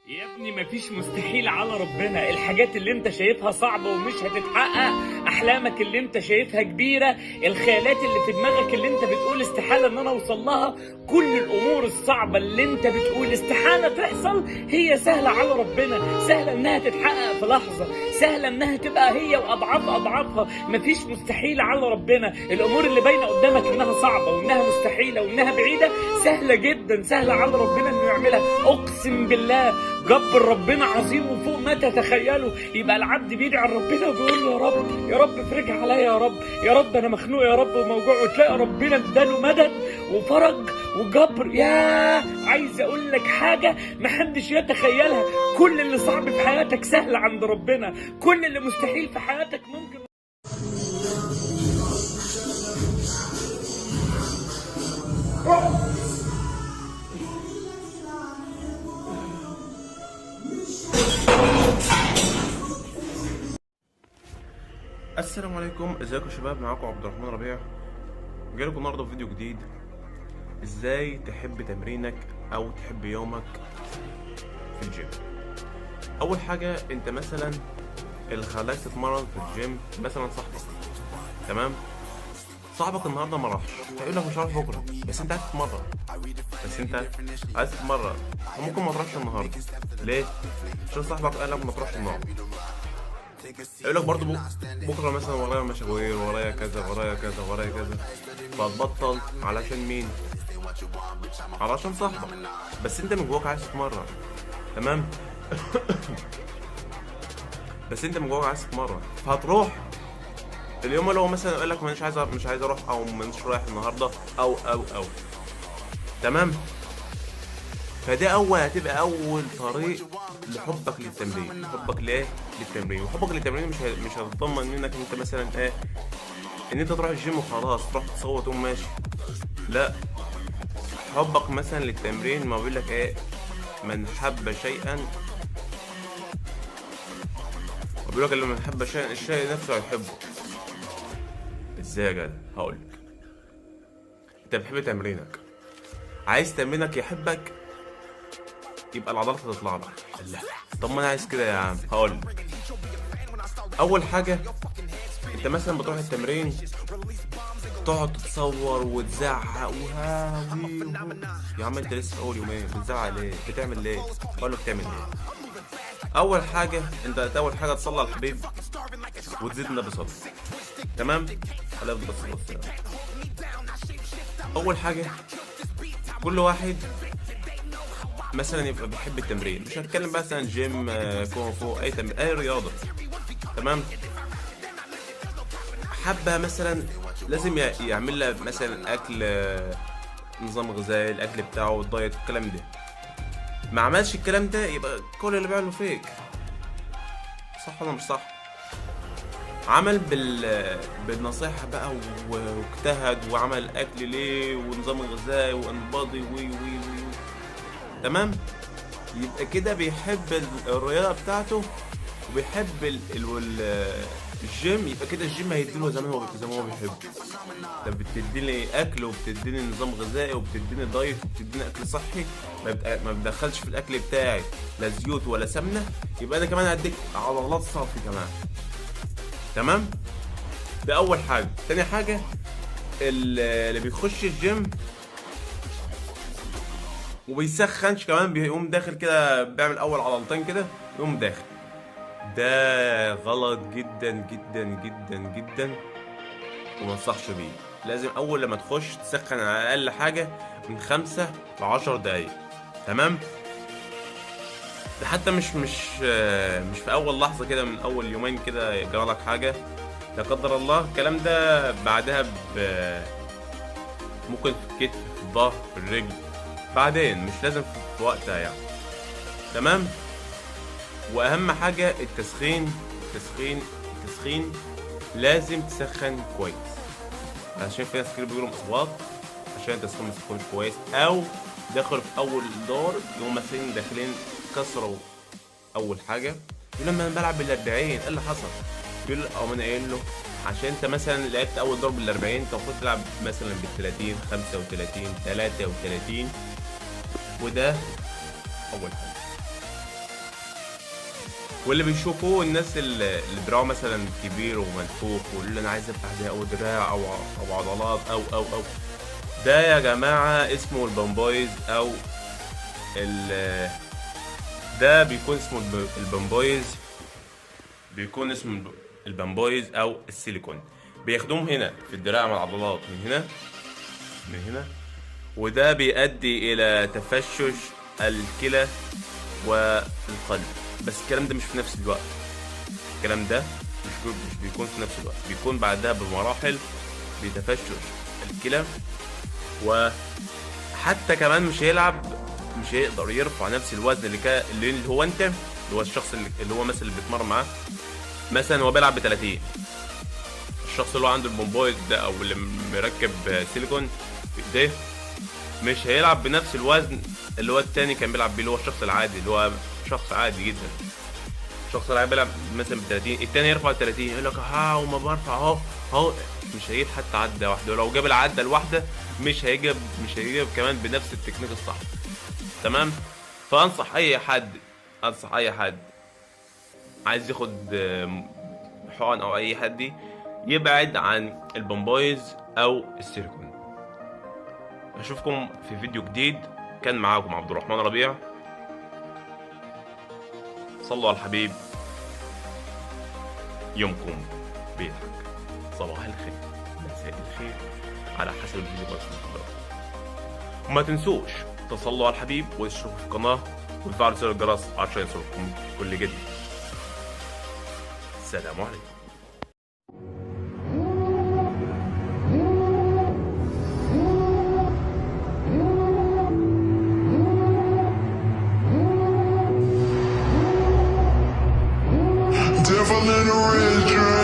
يا ابني مفيش مستحيل على ربنا. الحاجات اللي انت شايفها صعبة ومش هتتحقق، احلامك اللي انت شايفها كبيرة، الخيالات اللي في دماغك اللي انت بتقول استحالة ان انا اوصل لها، كل الامور الصعبة اللي انت بتقول استحالة تحصل هي سهلة على ربنا، سهلة انها تتحقق في لحظة، سهلة انها تبقى هي واضعاف اضعافها. مفيش مستحيل على ربنا. الامور اللي باينة قدامك انها صعبة وانها مستحيلة وانها بعيدة سهلة جدا، سهلة على ربنا انه يعملها. اقسم بالله جبر ربنا عظيم وفوق ما تتخيلوا. يبقى العبد بيدعي ربنا وبيقول له يا رب يا رب افرج عليا، يا رب يا رب انا مخنوق يا رب وموجوع، وتلاقي ربنا اداله مدد وفرج وجبر. يا عايز اقول لك حاجه محدش يتخيلها، كل اللي صعب في حياتك سهل عند ربنا، كل اللي مستحيل في حياتك ممكن. السلام عليكم، ازيكم يا شباب؟ معاكم عبد الرحمن ربيع. جايلكم النهارده في فيديو جديد، ازاي تحب تمرينك او تحب يومك في الجيم. اول حاجه، انت مثلا اللي خلاك تتمرن في الجيم مثلا صاحبك، تمام؟ صاحبك النهارده ما راحش، هيقول لك مش هروح بكره، بس انت عايز تتمرن، وممكن ما تروحش النهارده. ليه؟ عشان صاحبك قال لك ما تروحش النهارده. يقول لك برضه بكره مثلا ورايا مشاوير، ورايا كذا ورايا كذا ورايا كذا، فتبطل. علشان مين؟ علشان صاحبك، بس انت من جواك عايز تتمرن، تمام؟ بس انت من جواك عايز تتمرن، فهتروح اليوم اللي هو مثلا يقول لك مش عايز اروح، او مش رايح النهارده، او تمام. فده هتبقى اول طريق لحبك للتمرين. حبك ليه؟ للتمرين. وحبك للتمرين مش هتضمن منك ان انت مثلا ان انت تروح الجيم وخلاص تروح تصوت وتقوم ماشي، لا. حبك مثلا للتمرين ما بيقول لك من حب شيئا، وبيقول لك لما من حب شيئا الشيء نفسه هيحبه. ازاي يا جدع؟ هقولك. انت بتحب تمرينك، عايز تمرينك يحبك، يبقى العضلات هتطلع لك. لا، طب ما انا عايز كده يا عم. هقولك. اول حاجه، انت مثلا بتروح التمرين تقعد تتصور وتزعق يا عم انت لسه اول يومين بتزعق ليه؟ بتعمل ليه؟ اقولك تعمل ايه. اول حاجه تصلي على الحبيب وتزيد النبي صلى، تمام؟ لا بس اول حاجه، كل واحد مثلا يبقى بيحب التمرين، مش هتكلم مثلا جيم، كونغ فو، اي تمرين، اي رياضه، تمام؟ حبه مثلا لازم يعمل لها مثلا اكل، نظام غذائي، الاكل بتاعه، الدايت، الكلام ده. ما عملش الكلام ده يبقى كل اللي بيعمله فيك. صح ولا مش صح؟ عمل بالنصيحه بقى واجتهد وعمل اكل ليه ونظام غذائي وانبادي وي تمام، يبقى كده بيحب الرياضه بتاعته وبيحب الجيم. يبقى كده الجيم هيديله زي ما هو بيحب. انت بتديني اكل وبتديني نظام غذائي وبتديني دايت وبتديني اكل صحي، ما بدخلش في الاكل بتاعي لا زيوت ولا سمنه، يبقى انا كمان هديك عضلات صافي كمان، تمام؟ ده اول حاجه. تاني حاجه، اللي بيخش الجيم وبيسخنش كمان، بيقوم داخل كده بيعمل اول عضلتين كده يقوم داخل، ده غلط جدا جدا جدا جدا، وما انصحش بيه. لازم اول لما تخش تسخن على اقل حاجه من 5 ل 10 دقايق، تمام؟ ده حتى مش في اول لحظه كده، من اول يومين كده يجرى لك حاجه لا قدر الله، الكلام ده بعدها ممكن في الكتف، في الظهر، في الرجل، بعدين مش لازم في وقتها يعني، تمام؟ واهم حاجه التسخين. لازم تسخن كويس، عشان في ناس كتير بيقولوا اصوات عشان التسخين ما يسخنش كويس، او دخلوا في اول دور يقوموا مثلا داخلين كسروا اول حاجه. يقول لما انا بلعب بال40 ايه اللي حصل؟ يقول او انا قايل له عشان انت مثلا لعبت اول دور بال40، انت المفروض تلعب مثلا بال30، 35، 33، وده اول حاجه. واللي بيشوفوه الناس اللي دراعه مثلا كبير ومنفوخ ويقول انا عايز افتح ده او دراع او عضلات او ده يا جماعه اسمه البامبويز او ده بيكون اسمه البامبويز، بيكون اسمه البامبويز او السيليكون. بياخدوهم هنا في الدراع مع العضلات من هنا، وده بيؤدي الى تفشش الكلى والقلب. بس الكلام ده مش في نفس الوقت، الكلام ده مش بيكون في نفس الوقت، بيكون بعدها بمراحل بتفشش الكلى، وحتى كمان مش هيقدر يرفع نفس الوزن اللي هو انت، اللي هو الشخص اللي هو مثلا اللي بيتمرن معاه، مثلا هو بيلعب ب 30، الشخص اللي هو عنده البومبويد ده او اللي مركب سيليكون في ايديه مش هيلعب بنفس الوزن اللي هو التاني كان بيلعب بيه، اللي هو الشخص العادي، اللي هو شخص عادي جدا. الشخص العادي بيلعب مثلا ب 30، التاني يرفع 30، يقول لك وما برفع اهو مش هيجيب حتى عده واحده، ولو جاب العده الواحده مش هيجيب كمان بنفس التكنيك الصح. تمام. فانصح اي حد عايز ياخد حقن او اي حد يبعد عن البامبويز او السيليكون. اشوفكم في فيديو جديد. كان معاكم عبد الرحمن ربيع. صلوا على الحبيب. يومكم بيضحك. صباح الخير، مساء الخير، على حسب الفيديو ما تنسوش. وما تنسوش تصلوا على الحبيب وتشتركوا في القناة وتفعلوا زر الجرس عشان يوصلكم كل جديد. السلام عليكم. Devil in a red dress.